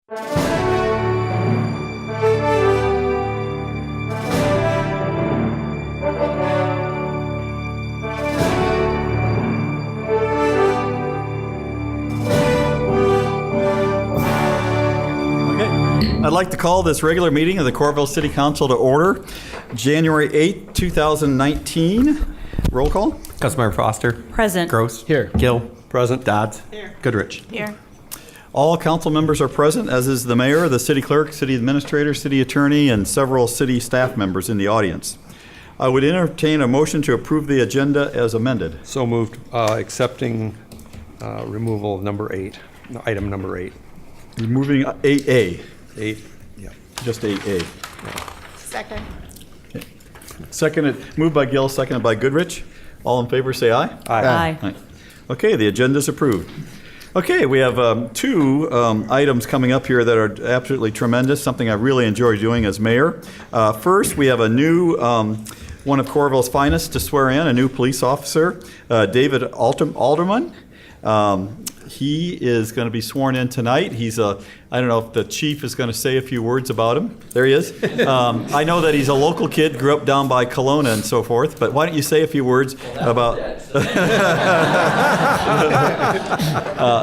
I'd like to call this regular meeting of the Coralville City Council to order. January 8th, 2019. Roll call. Councilmember Foster. Present. Gross. Here. Gill. Present. Dodds. Here. Goodrich. Here. All council members are present, as is the mayor, the city clerk, city administrator, city attorney, and several city staff members in the audience. I would entertain a motion to approve the agenda as amended. So moved. Accepting removal of number 8. No, item number 8. Removing 8A. 8. Yeah. Just 8A. Second. Okay. Seconded, moved by Gill, seconded by Goodrich. All in favor say aye. Aye. Aye. Okay, the agenda is approved. Okay, we have two items coming up here that are absolutely tremendous, something I really enjoy doing as mayor. First, we have a new, one of Coralville's finest to swear in, a new police officer, David Aldeman. He is going to be sworn in tonight. He's I don't know if the chief is going to say a few words about him. There he is. I know that he's a local kid, grew up down by Kelowna and so forth, but why don't you say a few words about...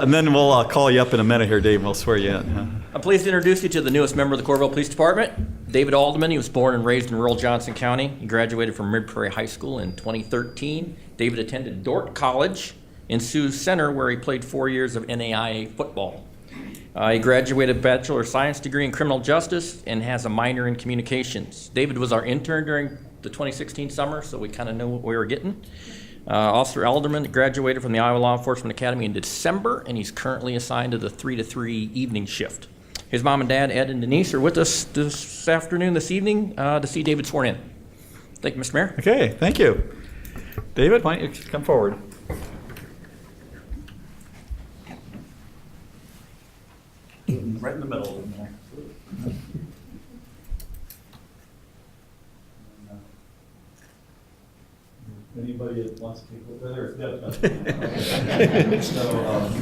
and then we'll call you up in a minute here, Dave, and we'll swear you in. I'm pleased to introduce you to the newest member of the Coralville Police Department, David Aldeman. He was born and raised in rural Johnson County. He graduated from Mid Prairie High School in 2013. David attended Dordt College in Sioux Center, where he played 4 years of NAIA football. He graduated Bachelor of Science degree in Criminal Justice and has a minor in Communications. David was our intern during the 2016 summer, so we kind of knew what we were getting. Officer Alderman graduated from the Iowa Law Enforcement Academy in December, and he's currently assigned to the 3 to 3 evening shift. His mom and dad, Ed and Denise, are with us this evening, to see David sworn in. Thank you, Mr. Mayor. Okay, thank you. David, why don't you come forward? Right in the middle of there. Anybody that wants to take a look there? So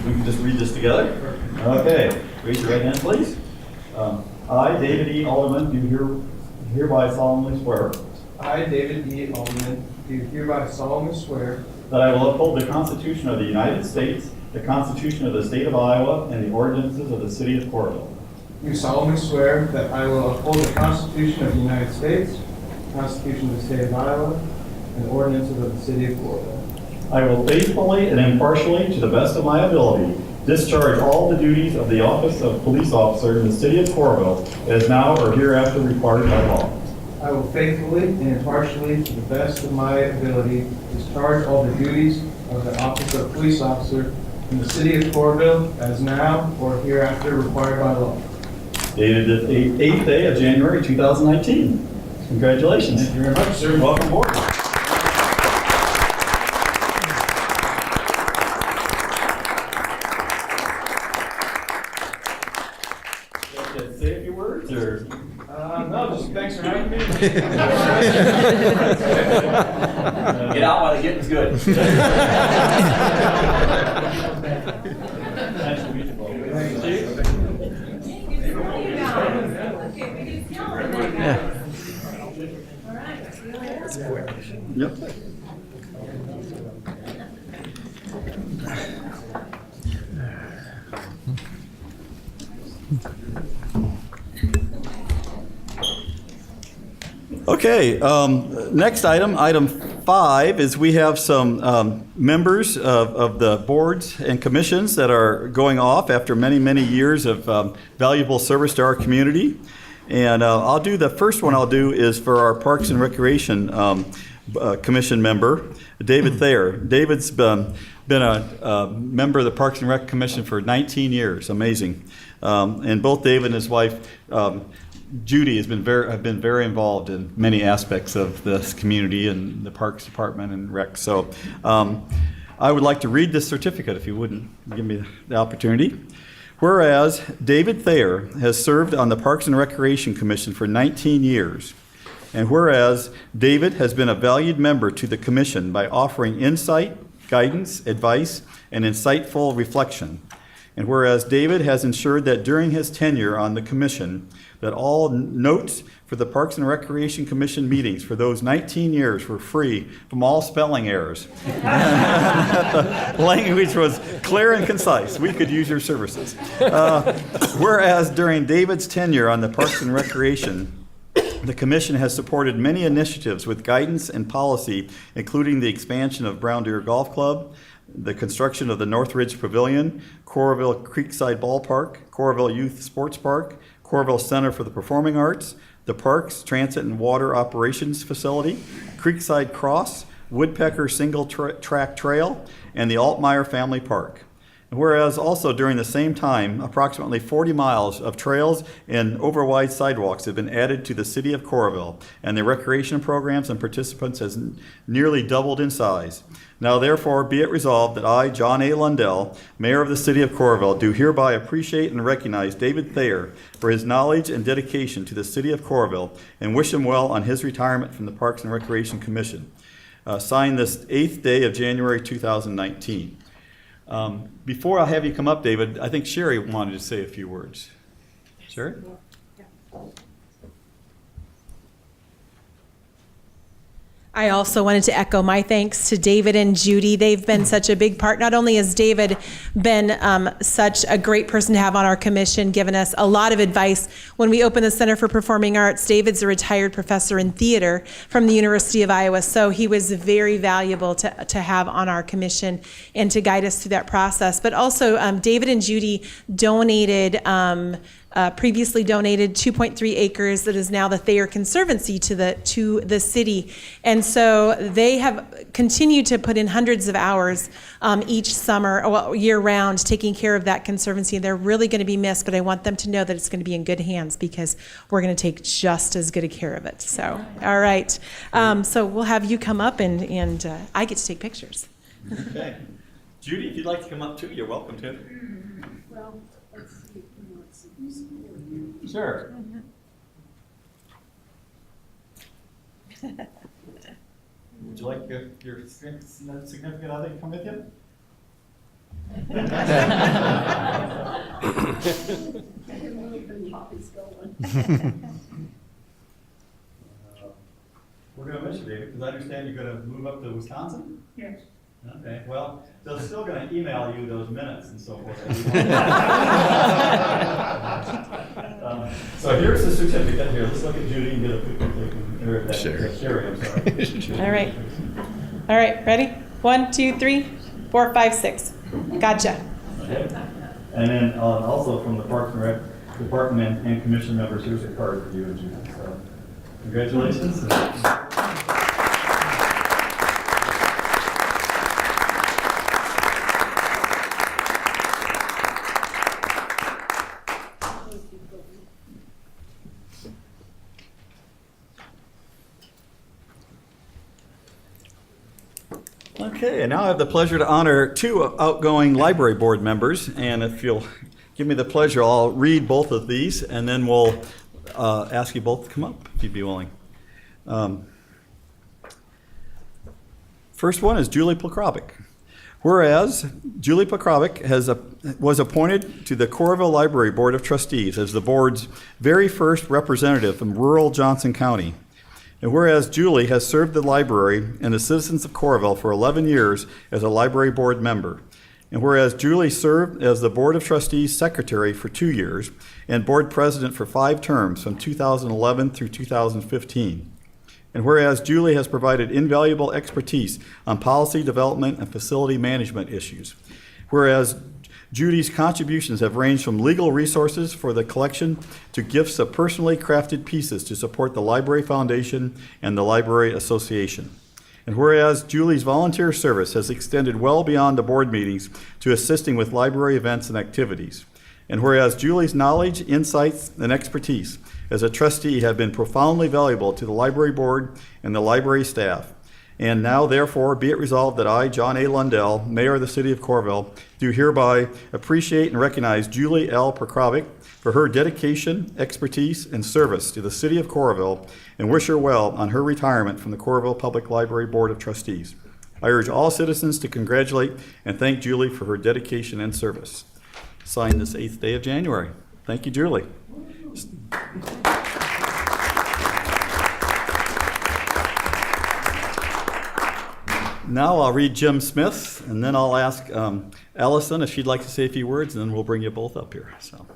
we can just read this together. Okay, raise your right hand, please. I, David E. Alderman, do hereby solemnly swear. I, David E. Aldeman, do hereby solemnly swear that I will uphold the Constitution of the United States, the Constitution of the State of Iowa, and the ordinances of the City of Coralville. do solemnly swear that I will uphold the Constitution of the United States, the Constitution of the State of Iowa, and the ordinances of the City of Coralville. I will faithfully and impartially, to the best of my ability, discharge all the duties of the office of police officer in the City of Coralville as now or hereafter required by law. I will faithfully and impartially, to the best of my ability, discharge all the duties of the office of police officer in the City of Coralville as now or hereafter required by law. Dated the 8th day of January 2019. Congratulations. Thank you very much, sir. Welcome aboard. Say a few words, or? No, just thanks for having me. Get out while the getting's good. Nice to meet you both. Yep. Okay, next item 5, is we have some members of the boards and commissions that are going off after many, many years of valuable service to our community. And I'll do the first one. I'll do is for our Parks and Recreation Commission member, David Thayer. David's been a member of the Parks and Rec Commission for 19 years. Amazing. And both David and his wife, Judy, have been very involved in many aspects of this community and the Parks Department and Rec. So I would like to read this certificate, if you wouldn't give me the opportunity. Whereas David Thayer has served on the Parks and Recreation Commission for 19 years, and whereas David has been a valued member to the commission by offering insight, guidance, advice, and insightful reflection, And whereas David has ensured that during his tenure on the commission, that all notes for the Parks and Recreation Commission meetings for those 19 years were free from all spelling errors. Language was clear and concise. We could use your services. Whereas during David's tenure on the Parks and Recreation, the Commission has supported many initiatives with guidance and policy, including the expansion of Brown Deer Golf Club, the construction of the Northridge Pavilion, Coralville Creekside Ballpark, Coralville Youth Sports Park, Coralville Center for the Performing Arts, the Parks, Transit and Water Operations Facility, Creekside Cross, Woodpecker Single Track Trail, and the Altmeyer Family Park. Whereas also during the same time, approximately 40 miles of trails and overwide sidewalks have been added to the city of Coralville, and the recreation programs and participants has nearly doubled in size. Now therefore be it resolved that I, John A. Lundell, Mayor of the city of Coralville, do hereby appreciate and recognize David Thayer for his knowledge and dedication to the city of Coralville and wish him well on his retirement from the Parks and Recreation Commission. Signed this 8th day of January 2019. Before I have you come up, David, I think Sherry wanted to say a few words. Sherry? I also wanted to echo my thanks to David and Judy. They've been such a big part. Not only has David been such a great person to have on our commission, given us a lot of advice. When we opened the Center for Performing Arts, David's a retired professor in theater from the University of Iowa, so he was very valuable to have on our commission and to guide us through that process. But also, David and Judy donated previously donated 2.3 acres that is now the Thayer Conservancy to the city. And so they have continued to put in hundreds of hours each summer, well, year round, taking care of that conservancy. They're really going to be missed, but I want them to know that it's going to be in good hands because we're going to take just as good a care of it. So, all right. So we'll have you come up and I get to take pictures. Okay. Judy, if you'd like to come up too, you're welcome to. Well, let's see. Sure. Would you like your significant other to come with you? We're going to miss you, David, because I understand you're going to move up to Wisconsin? Yes. Okay, well, they're still going to email you those minutes and so forth. So here's the certificate here. Let's look at Judy and get a picture taken. Sherry, I'm sorry. All right. All right, ready? 1, 2, 3, 4, 5, 6. Gotcha. Okay. And then also from the Parks and Rec Department and Commission members, here's a card for you and Judy. So congratulations. Okay, and now I have the pleasure to honor two outgoing library board members, and if you'll give me the pleasure, I'll read both of these, and then we'll ask you both to come up, if you'd be willing. First one is Julie Pulkrabek. Whereas Julie Pulkrabek was appointed to the Coralville Library Board of Trustees as the board's very first representative from rural Johnson County. And whereas Julie has served the library and the citizens of Coralville for 11 years as a library board member. And whereas Julie served as the Board of Trustees secretary for 2 years and board president for 5 terms from 2011 through 2015. And whereas Julie has provided invaluable expertise on policy development and facility management issues. Whereas Judy's contributions have ranged from legal resources for the collection to gifts of personally crafted pieces to support the Library Foundation and the Library Association. And whereas Julie's volunteer service has extended well beyond the board meetings to assisting with library events and activities. And whereas Julie's knowledge, insights, and expertise as a trustee have been profoundly valuable to the library board and the library staff. And now, therefore, be it resolved that I, John A. Lundell, Mayor of the City of Coralville, do hereby appreciate and recognize Julie L. Pulkrabek for her dedication, expertise, and service to the City of Coralville and wish her well on her retirement from the Coralville Public Library Board of Trustees. I urge all citizens to congratulate and thank Julie for her dedication and service. signed this 8th day of January. Thank you, Julie. Now I'll read Jim Smith, and then I'll ask Allison if she'd like to say a few words, and then we'll bring you both up here. So,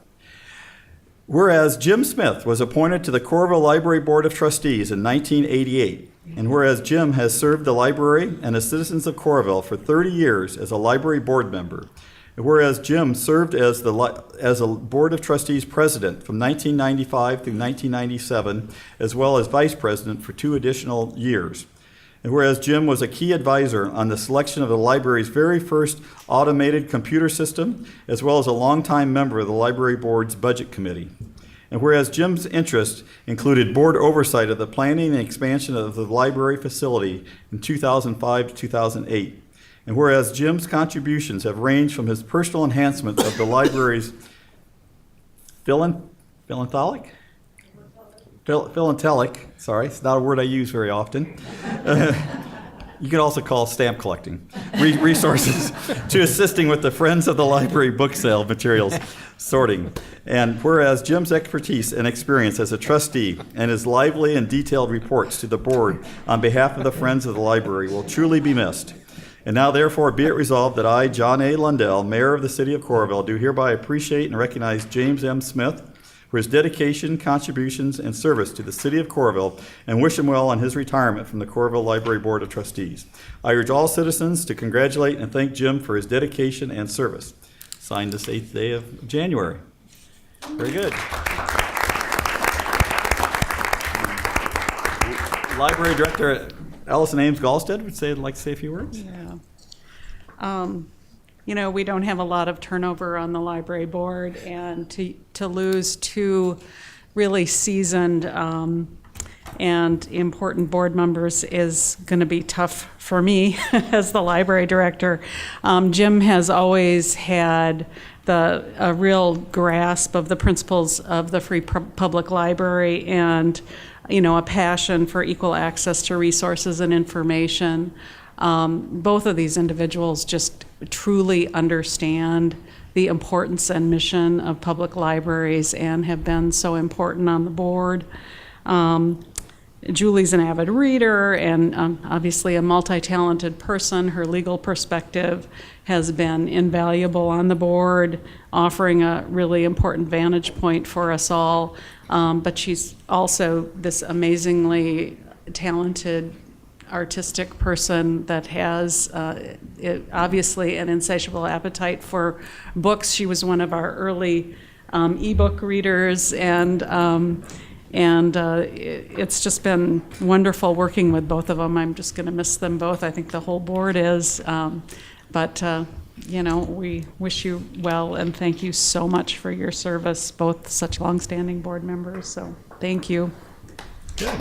whereas Jim Smith was appointed to the Coralville Library Board of Trustees in 1988, and whereas Jim has served the library and the citizens of Coralville for 30 years as a library board member, and whereas Jim served as a Board of Trustees president from 1995 through 1997, as well as vice president for 2 additional years. And whereas Jim was a key advisor on the selection of the library's very first automated computer system, as well as a longtime member of the library board's budget committee. And whereas Jim's interest included board oversight of the planning and expansion of the library facility in 2005 to 2008. And whereas Jim's contributions have ranged from his personal enhancement of the library's philanthropic, sorry, it's not a word I use very often. You can also call stamp collecting resources to assisting with the Friends of the Library book sale materials sorting. And whereas Jim's expertise and experience as a trustee and his lively and detailed reports to the board on behalf of the Friends of the Library will truly be missed. And now therefore be it resolved that I, John A. Lundell, Mayor of the City of Coralville, do hereby appreciate and recognize James M. Smith for his dedication, contributions, and service to the City of Coralville, and wish him well on his retirement from the Coralville Library Board of Trustees. I urge all citizens to congratulate and thank Jim for his dedication and service. Signed this 8th day of January. Very good. Library Director Allison Ames Galstead would like to say a few words. Yeah. You know, we don't have a lot of turnover on the library board, and to lose 2 really seasoned and important board members is going to be tough for me as the library director. Jim has always had a real grasp of the principles of the free public library, and a passion for equal access to resources and information. Both of these individuals just truly understand the importance and mission of public libraries and have been so important on the board. Julie's an avid reader and obviously a multi-talented person. Her legal perspective has been invaluable on the board, offering a really important vantage point for us all. But she's also this amazingly talented artistic person that has obviously an insatiable appetite for books. She was one of our early ebook readers, and it's just been wonderful working with both of them. I'm just going to miss them both. I think the whole board is. But we wish you well, and thank you so much for your service, both such longstanding board members. So thank you. Good.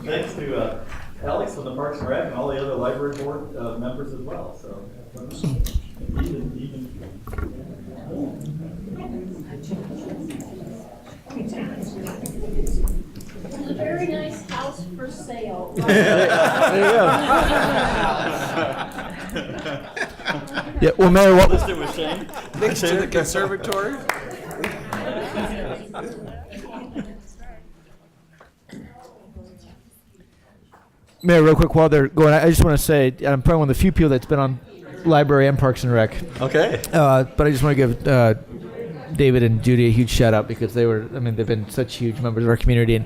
Thanks to Alex from the Parks and Rec and all the other library board members as well. So, A very nice house for sale. Yeah, well, Mayor, what listed with Shane. Next to the conservatory. Mayor, real quick, while they're going, I just want to say I'm probably one of the few people that's been on Library and Parks and Rec. Okay. But I just want to give David and Judy a huge shout out because they've been such huge members of our community,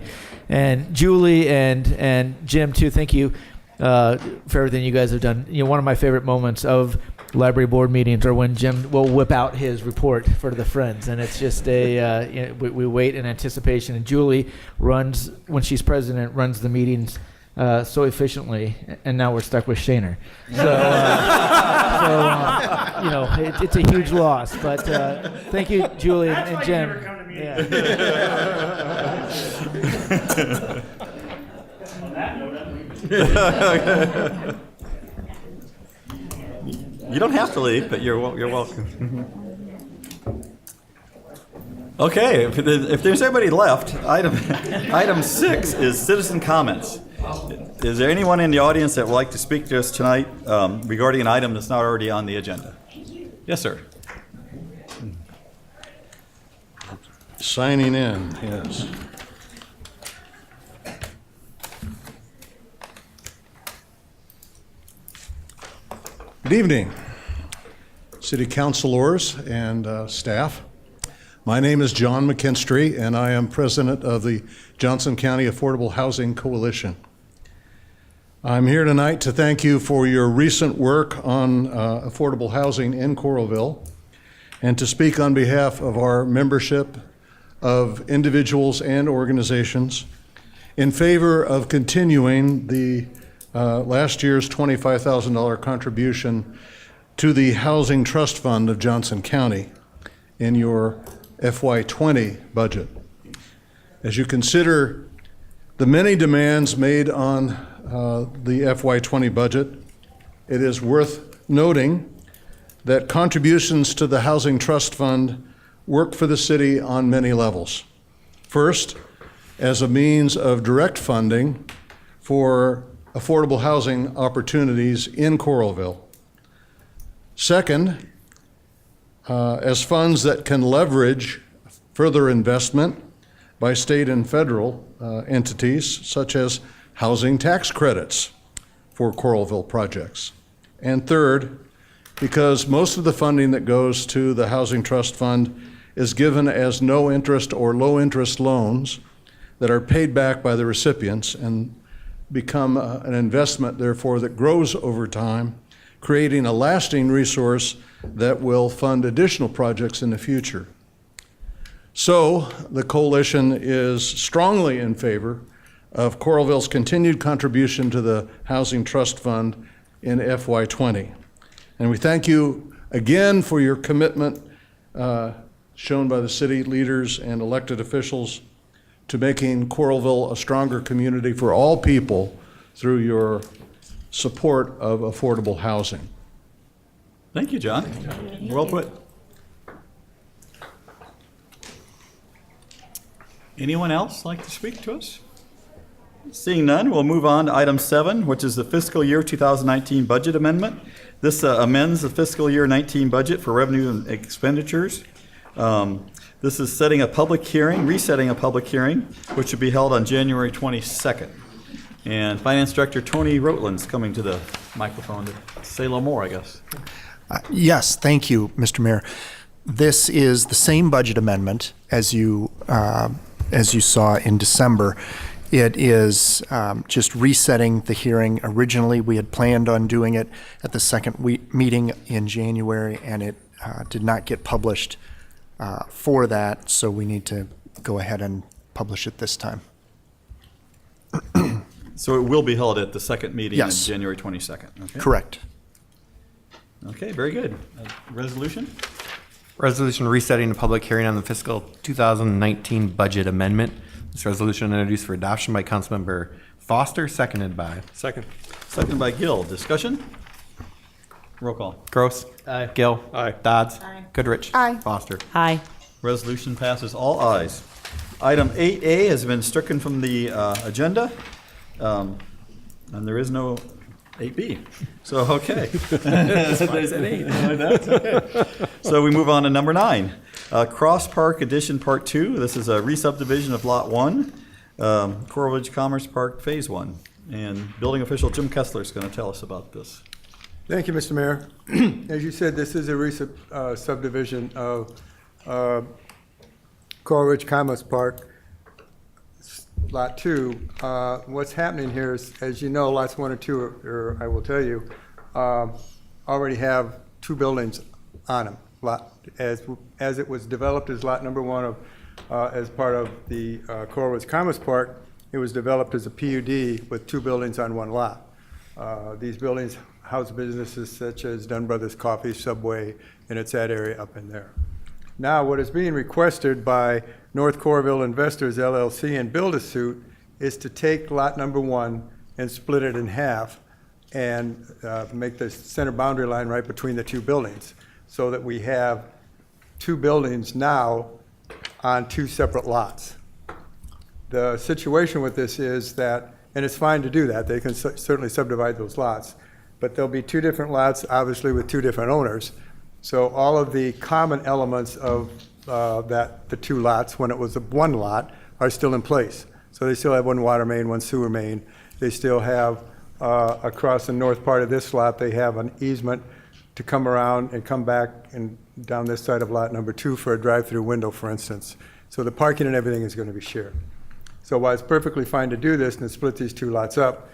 and Julie and Jim too. Thank you for everything you guys have done. One of my favorite moments of library board meetings or when Jim will whip out his report for the Friends. And it's just we wait in anticipation. And Julie runs, when she's president, runs the meetings so efficiently. And now we're stuck with Shaner. It's a huge loss. But thank you, Julie and Jim. Yeah. You don't have to leave, but you're welcome. Okay, if there's anybody left, item 6 is citizen comments. Is there anyone in the audience that would like to speak to us tonight regarding an item that's not already on the agenda? Yes, sir. Signing in, yes. Good evening, City Councilors and staff. My name is John McKinstry, and I am president of the Johnson County Affordable Housing Coalition. I'm here tonight to thank you for your recent work on affordable housing in Coralville, and to speak on behalf of our membership of individuals and organizations in favor of continuing the last year's $25,000 contribution to the Housing Trust Fund of Johnson County in your FY20 budget. As you consider the many demands made on the FY20 budget, it is worth noting that contributions to the Housing Trust Fund work for the city on many levels. First, as a means of direct funding for affordable housing opportunities in Coralville. Second, as funds that can leverage further investment by state and federal entities, such as housing tax credits for Coralville projects. And third, because most of the funding that goes to the Housing Trust Fund is given as no interest or low interest loans that are paid back by the recipients and become an investment, therefore, that grows over time, creating a lasting resource that will fund additional projects in the future. So the coalition is strongly in favor of Coralville's continued contribution to the Housing Trust Fund in FY20. And we thank you again for your commitment shown by the city leaders and elected officials to making Coralville a stronger community for all people through your support of affordable housing. Thank you, John. Well put. Anyone else like to speak to us? Seeing none, we'll move on to item 7, which is the fiscal year 2019 budget amendment. This amends the fiscal year 19 budget for revenue and expenditures. This is setting a public hearing, resetting a public hearing, which will be held on January 22nd. And Finance Director Tony Rotland's coming to the microphone to say a little more, I guess. Yes, thank you, Mr. Mayor. This is the same budget amendment as you saw in December. It is just resetting the hearing. Originally, we had planned on doing it at the second meeting in January, and it did not get published for that, so we need to go ahead and publish it this time. So it will be held at the second meeting Yes. on January 22nd. Okay? Correct. Okay, very good. Resolution? Resolution resetting a public hearing on the fiscal 2019 budget amendment. This resolution introduced for adoption by Councilmember Foster, seconded by Second. Seconded by Gill. Discussion? Roll call. Gross. Aye. Gill. Aye. Dodds. Goodrich. Aye. Foster. Aye. Resolution passes all ayes. Item 8A has been stricken from the agenda, and there is no 8B. So, okay. There's an 8. Okay. So we move on to number 9. Crosspark Edition Part 2. This is a re-subdivision of Lot 1, Coralville Commerce Park Phase 1. And building official Jim Kessler is going to tell us about this. Thank you, Mr. Mayor. As you said, this is a subdivision of Coral Ridge Commerce Park, Lot 2. What's happening here is, as you know, lots 1 and 2, I will tell you, already have two buildings on them. As it was developed as lot number one as part of the Coralville Commerce Park, it was developed as a PUD with two buildings on one lot. These buildings house businesses such as Dunn Brothers Coffee, Subway, and it's that area up in there. Now, what is being requested by North Coralville Investors LLC and Build-A-Suit is to take lot number one and split it in half and make the center boundary line right between the two buildings, so that we have two buildings now on two separate lots. The situation with this is that, and it's fine to do that, they can certainly subdivide those lots, but there'll be two different lots, obviously with two different owners. So all of the common elements of the two lots, when it was one lot, are still in place. So they still have one water main, one sewer main. They still have, across the north part of this lot, they have an easement to come around and come back and down this side of lot number two for a drive-through window, for instance. So the parking and everything is going to be shared. So while it's perfectly fine to do this and to split these two lots up,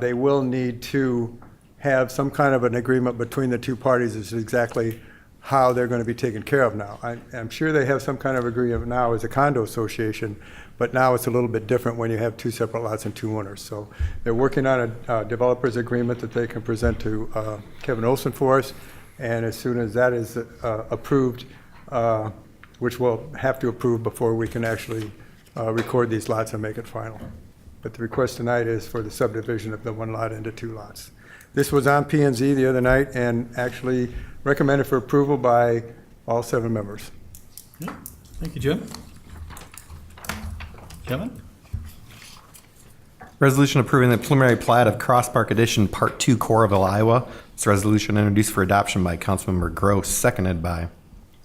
they will need to have some kind of an agreement between the two parties as to exactly how they're going to be taken care of now. I'm sure they have some kind of agreement now as a condo association, but now it's a little bit different when you have two separate lots and two owners. So they're working on a developer's agreement that they can present to Kevin Olson for us, and as soon as that is approved, which we'll have to approve before we can actually record these lots and make it final. But the request tonight is for the subdivision of the one lot into two lots. This was on P&Z the other night and actually recommended for approval by all 7 members. Yeah. Thank you, Jim. Kevin? Resolution approving the preliminary plat of Crosspark Edition, Part 2, Coralville, Iowa. This resolution introduced for adoption by Councilmember Gross, seconded by.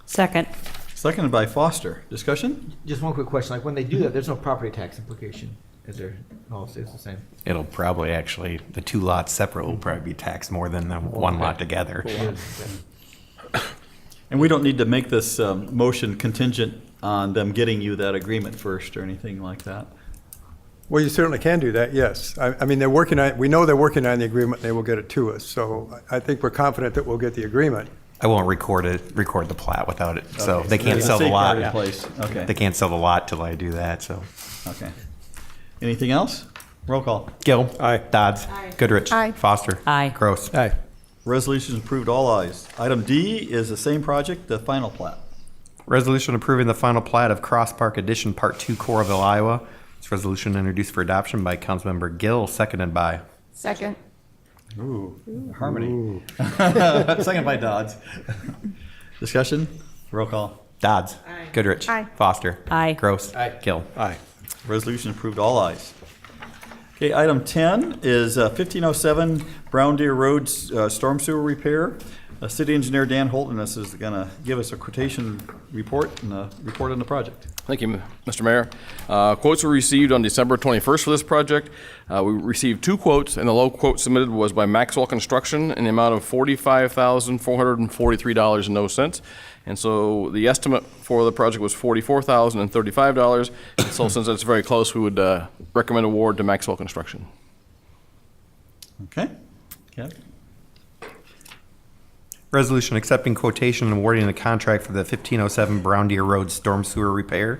Second. Seconded by Foster. Discussion? Just one quick question, like when they do that, there's no property tax implication, is there? All stays the same. It'll probably actually, the two lots separate will probably be taxed more than the one lot together. And we don't need to make this motion contingent on them getting you that agreement first or anything like that? Well, you certainly can do that, yes. I mean, they're working on, we know they're working on the agreement, they will get it to us. So I think we're confident that we'll get the agreement. I won't record the plat without it, so Okay, they so can't there's a sell the lot. safeguard in place. Okay. They can't sell the lot till I do that, so. Okay. Anything else? Roll call. Gill. Aye. Dodds. Goodrich. Aye. Foster. Aye. Gross. Aye. Resolution approved, all ayes. Item D is the same project, the final plat. Resolution approving the final plat of Crosspark Edition, Part 2, Coralville, Iowa. This resolution introduced for adoption by Councilmember Gill, seconded by. Second. Ooh, harmony. Second by Dodds. Discussion? Roll call. Dodds. Goodrich. Aye. Foster. Aye. Gross. Gill. Aye. Resolution approved, all ayes. Okay, item 10 is 1507 Brown Deer Road storm sewer repair. City Engineer Dan Holtness is going to give us a quotation report and a report on the project. Thank you, Mr. Mayor. Quotes were received on December 21st for this project. We received 2 quotes, and the low quote submitted was by Maxwell Construction in the amount of $45,443.00. And so the estimate for the project was $44,035. And so since that's very close, we would recommend award to Maxwell Construction. Okay. Kevin? Resolution accepting quotation and awarding the contract for the 1507 Brown Deer Road storm sewer repair.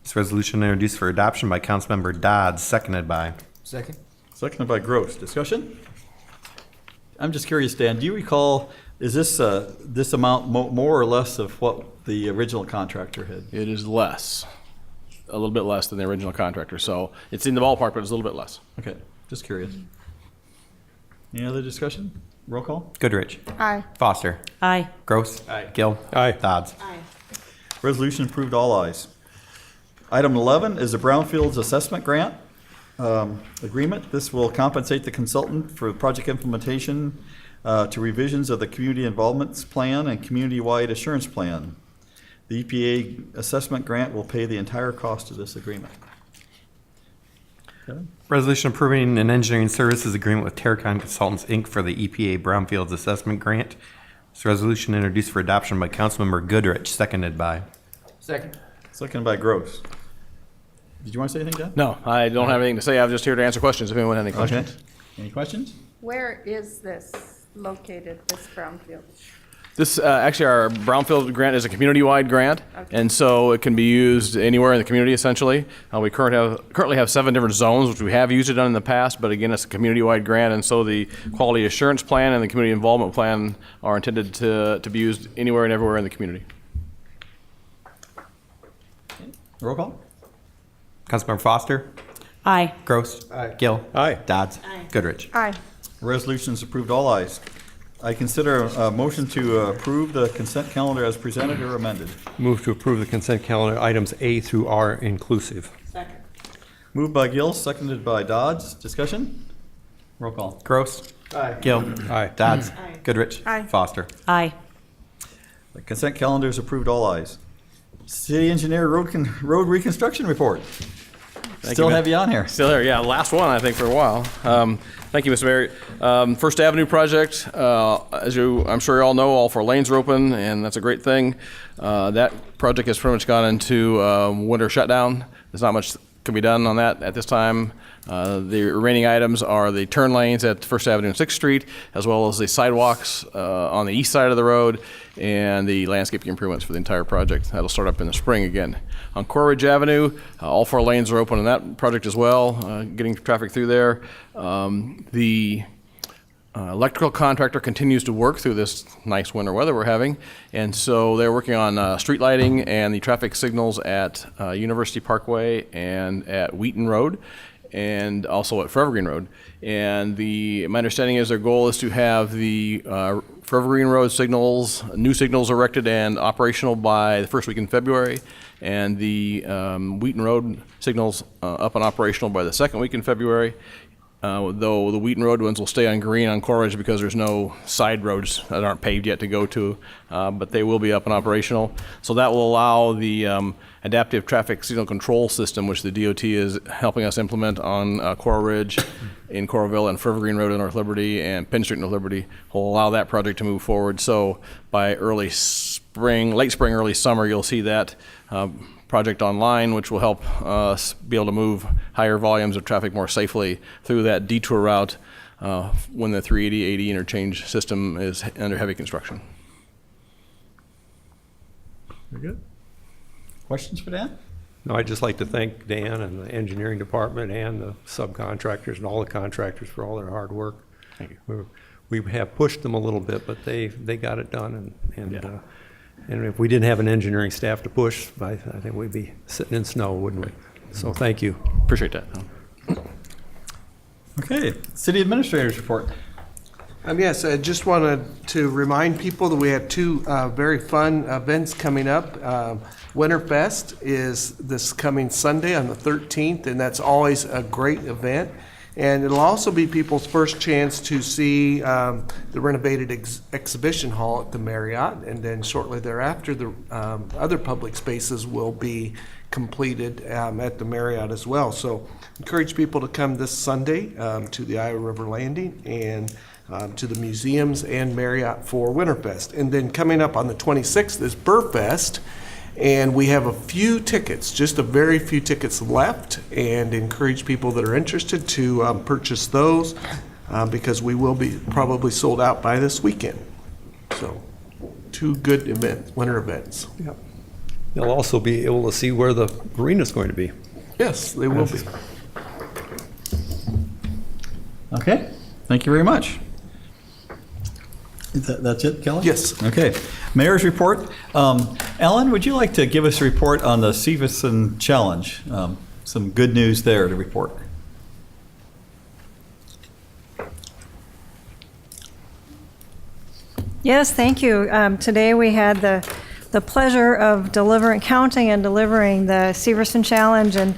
This resolution introduced for adoption by Councilmember Dodds, seconded by. Second? Seconded by Gross. Discussion? I'm just curious, Dan, do you recall, is this this amount more or less of what the original contractor had? It is less, a little bit less than the original contractor. So it's in the ballpark, but it's a little bit less. Okay, just curious. Any other discussion? Roll call? Goodrich. Aye. Foster. Aye. Gross. Gill. Aye. Dodds. Resolution approved, all ayes. Item 11 is a Brownfields assessment grant agreement. This will compensate the consultant for project implementation to revisions of the community involvements plan and community-wide assurance plan. The EPA assessment grant will pay the entire cost of this agreement. Kevin? Resolution approving an engineering services agreement with Terracon Consultants, Inc. for the EPA Brownfields Assessment Grant. This resolution introduced for adoption by Councilmember Goodrich, seconded by. Second. Seconded by Gross. Did you want to say anything, John? No, I don't have anything to say. I was just here to answer questions if anyone had any questions. Okay. Any questions? Where is this located, this brownfield? This, actually, our Brownfield grant is a community-wide grant, and so it can be used anywhere in the community, essentially. We currently have 7 different zones, which we have used it on in the past, but again, it's a community-wide grant, and so the quality assurance plan and the community involvement plan are intended to be used anywhere and everywhere in the community. Roll call? Councilmember Foster. Aye. Gross. Aye. Gill. Aye. Dodds. Goodrich. Aye. Resolution is approved, all ayes. I consider a motion to approve the consent calendar as presented or amended. Move to approve the consent calendar, items A through R inclusive. Second. Moved by Gill, seconded by Dodds. Discussion? Roll call. Gross. Aye. Gill. Aye. Dodds. Aye. Goodrich. Aye. Foster. Aye. The consent calendar is approved, all ayes. City engineer road reconstruction report. Still have you on here. Still there, yeah. Last one, I think, for a while. Thank you, Mr. Mayor. First Avenue project, as I'm sure you all know, all 4 lanes are open, and that's a great thing. That project has pretty much gone into winter shutdown. There's not much can be done on that at this time. The remaining items are the turn lanes at First Avenue and 6th Street, as well as the sidewalks on the east side of the road, and the landscaping improvements for the entire project. That'll start up in the spring again. On Coleridge Avenue, all 4 lanes are open on that project as well, getting traffic through there. The electrical contractor continues to work through this nice winter weather we're having, and so they're working on street lighting and the traffic signals at University Parkway and at Wheaton Road, and also at Forever Green Road. And my understanding is their goal is to have the Forever Green Road signals, new signals erected and operational by the first week in February, and the Wheaton Road signals up and operational by the second week in February. Though the Wheaton Road ones will stay on green on Coleridge because there's no side roads that aren't paved yet to go to, but they will be up and operational. So that will allow the adaptive traffic signal control system, which the DOT is helping us implement on Coral Ridge, in Coralville, and Forever Green Road in North Liberty, and Penn Street in North Liberty, will allow that project to move forward. So by late spring, early summer, you'll see that project online, which will help us be able to move higher volumes of traffic more safely through that detour route when the 380-80 interchange system is under heavy construction. Very good. Questions for Dan? No, I'd just like to thank Dan and the engineering department and the subcontractors and all the contractors for all their hard work. Thank you. We have pushed them a little bit, but they got it done, and if we didn't have an engineering staff to push, I think we'd be sitting in snow, wouldn't we? So thank you. Appreciate that. Okay, city administrator's report. Yes, I just wanted to remind people that we have 2 very fun events coming up. Winterfest is this coming Sunday on the 13th, and that's always a great event. And it'll also be people's first chance to see the renovated exhibition hall at the Marriott, and then shortly thereafter, the other public spaces will be completed at the Marriott as well. So encourage people to come this Sunday to the Iowa River Landing and to the museums and Marriott for Winterfest. And then coming up on the 26th is Burfest. And we have a few tickets, just a very few tickets left, and encourage people that are interested to purchase those because we will be probably sold out by this weekend. So 2 good events, winter events. Yep. They'll also be able to see where the arena is going to be. Yes, they will be. Okay, thank you very much. That's it, Kelly? Yes. Okay. Mayor's report. Ellen, would you like to give us a report on the Severson Challenge? Some good news there to report. Yes, thank you. Today we had the pleasure of counting and delivering the Severson Challenge. And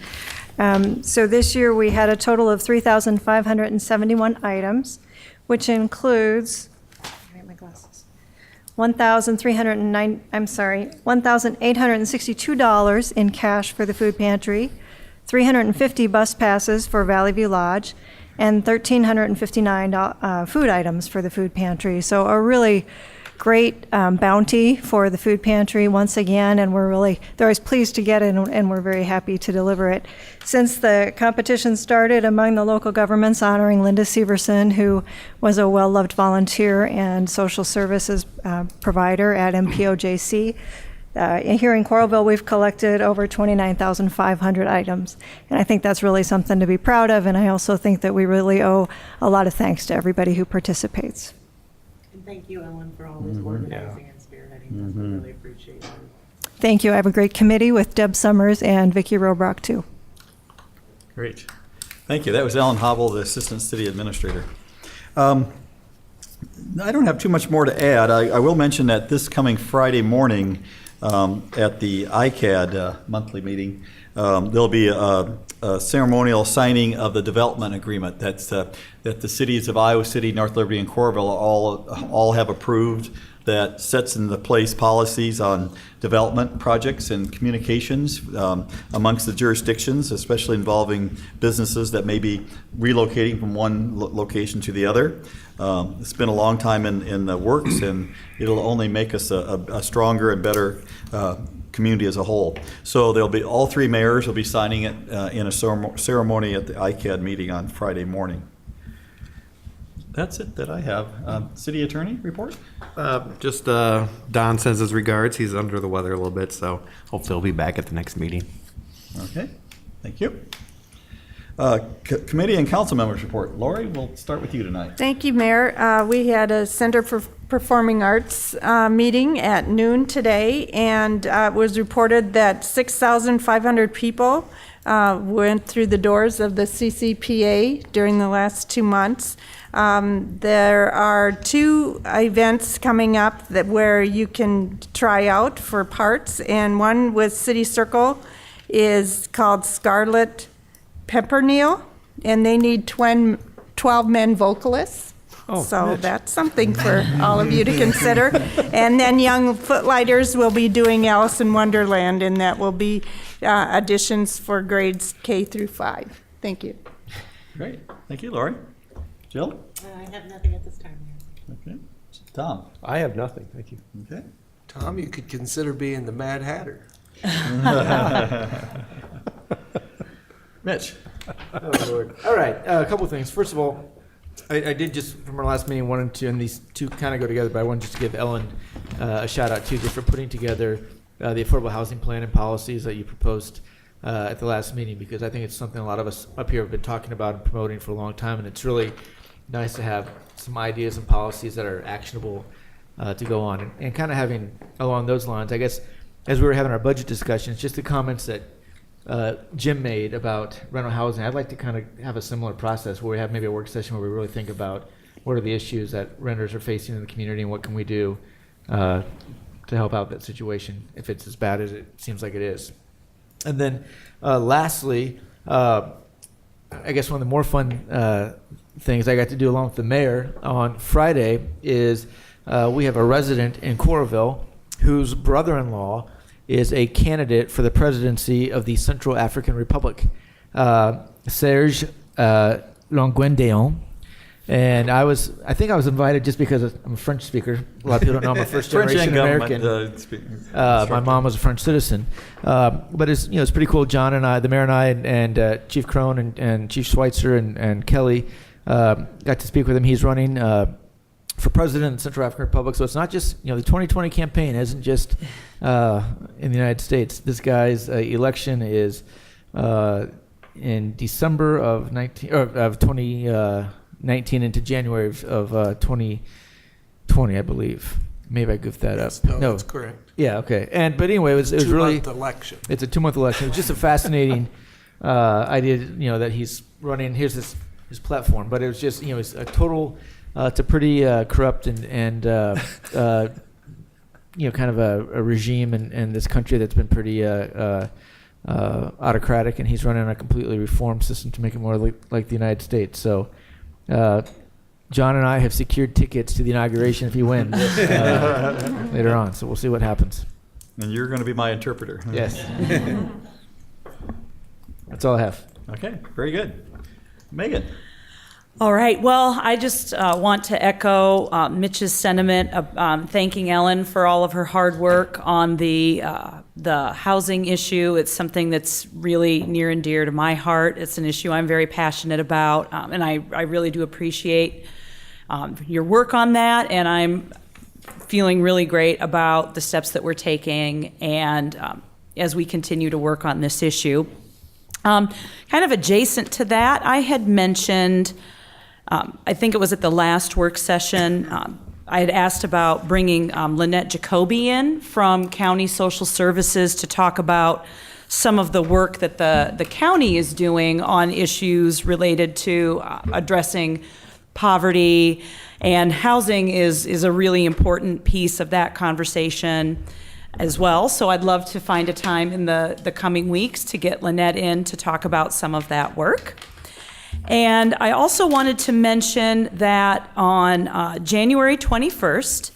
so this year we had a total of 3,571 items, which includes $1,862 in cash for the food pantry, 350 bus passes for Valley View Lodge, and 1,359 food items for the food pantry. So a really great bounty for the food pantry once again, and they're always pleased to get it, and we're very happy to deliver it. Since the competition started among the local governments honoring Linda Severson, who was a well-loved volunteer and social services provider at MPOJC, here in Coralville, we've collected over 29,500 items, and I think that's really something to be proud of, and I also think that we really owe a lot of thanks to everybody who participates. And thank you, Ellen, for all this organizing and spearheading. We really appreciate it. Thank you. I have a great committee with Deb Summers and Vicki Robrock, too. Great. Thank you. That was Ellen Hobble, the Assistant City Administrator. I don't have too much more to add. I will mention that this coming Friday morning at the ICAD monthly meeting, there'll be a ceremonial signing of the development agreement that the cities of Iowa City, North Liberty, and Coralville all have approved, that sets into place policies on development projects and communications amongst the jurisdictions, especially involving businesses that may be relocating from one location to the other. It's been a long time in the works, and it'll only make us a stronger and better community as a whole. So there'll be, all three mayors will be signing it in a ceremony at the ICAD meeting on Friday morning. That's it that I have. City Attorney report? Just Don sends his regards. He's under the weather a little bit, so hopefully he'll be back at the next meeting. Okay, thank you. Committee and council members report. Lori, we'll start with you tonight. Thank you, Mayor. We had a Center for Performing Arts meeting at noon today, and it was reported that 6,500 people went through the doors of the CCPA during the last 2 months. There are 2 events coming up where you can try out for parts, and one with City Circle is called Scarlet Pimpernel, and they need 12 men vocalists. So that's something for all of you to consider. And then Young Footlighters will be doing Alice in Wonderland, and that will be auditions for grades K through 5. Thank you. Great. Thank you, Lori. Jill? I have nothing at this time, Mayor. Okay. Tom? I have nothing, thank you. Okay. Tom, you could consider being the Mad Hatter. Mitch? Oh, Lord. All right, a couple of things. First of all, I did just, from our last meeting, wanted to, and these two kind of go together, but I wanted just to give Ellen a shout out too, just for putting together the affordable housing plan and policies that you proposed at the last meeting, because I think it's something a lot of us up here have been talking about and promoting for a long time, and it's really nice to have some ideas and policies that are actionable to go on. And kind of having along those lines, I guess, as we were having our budget discussions, just the comments that Jim made about rental housing, I'd like to kind of have a similar process where we have maybe a work session where we really think about what are the issues that renters are facing in the community and what can we do to help out that situation if it's as bad as it seems like it is. And then lastly, I guess one of the more fun things I got to do along with the mayor on Friday is we have a resident in Coralville whose brother-in-law is a candidate for the presidency of the Central African Republic, Serge Longuendeon. And I think I was invited just because I'm a French speaker. A lot of people don't know I'm a first generation American. My mom was a French citizen. But it's pretty cool. John and I, the mayor and I, and Chief Crone and Chief Schweitzer and Kelly got to speak with him. He's running for president of the Central African Republic. So it's not just, the 2020 campaign isn't just in the United States. This guy's election is in December of 2019 into January of 2020, I believe. Maybe I goofed that up. No, that's correct. Yeah, okay. But anyway, it was really... 2-month election. It's a 2-month election. It was just a fascinating idea, that he's running. Here's his platform. But it was just, it's a total... it's a pretty corrupt and kind of a regime in this country that's been pretty autocratic, and he's running a completely reformed system to make it more like the United States. So John and I have secured tickets to the inauguration if he wins later on. So we'll see what happens. And you're going to be my interpreter. Yes. That's all I have. Okay, very good. Megan? All right. Well, I just want to echo Mitch's sentiment of thanking Ellen for all of her hard work on the housing issue. It's something that's really near and dear to my heart. It's an issue I'm very passionate about, and I really do appreciate your work on that. And I'm feeling really great about the steps that we're taking, and as we continue to work on this issue. Kind of adjacent to that, I had mentioned. I think it was at the last work session, I had asked about bringing Lynette Jacoby in from County Social Services to talk about some of the work that the county is doing on issues related to addressing poverty, and housing is a really important piece of that conversation as well. So I'd love to find a time in the coming weeks to get Lynette in to talk about some of that work. And I also wanted to mention that on January 21st,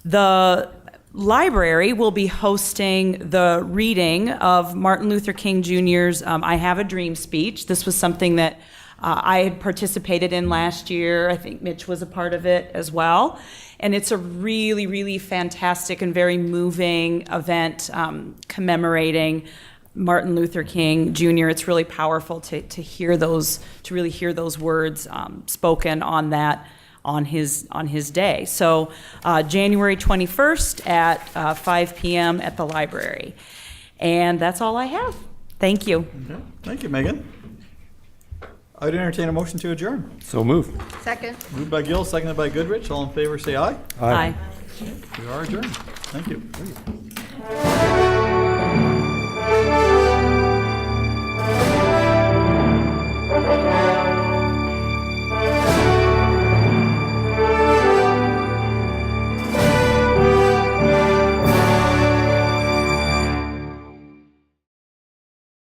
the library will be hosting the reading of Martin Luther King Jr.'s I Have a Dream speech. This was something that I had participated in last year. I think Mitch was a part of it as well. And it's a really, really fantastic and very moving event commemorating Martin Luther King Jr. It's really powerful to really hear those words spoken on his day. So January 21st at 5 p.m. at the library. And that's all I have. Thank you. Okay. Thank you, Megan. I would entertain a motion to adjourn. So moved. Second. Moved by Gill, seconded by Goodrich. All in favor, say aye. Aye. We are adjourned. Thank you.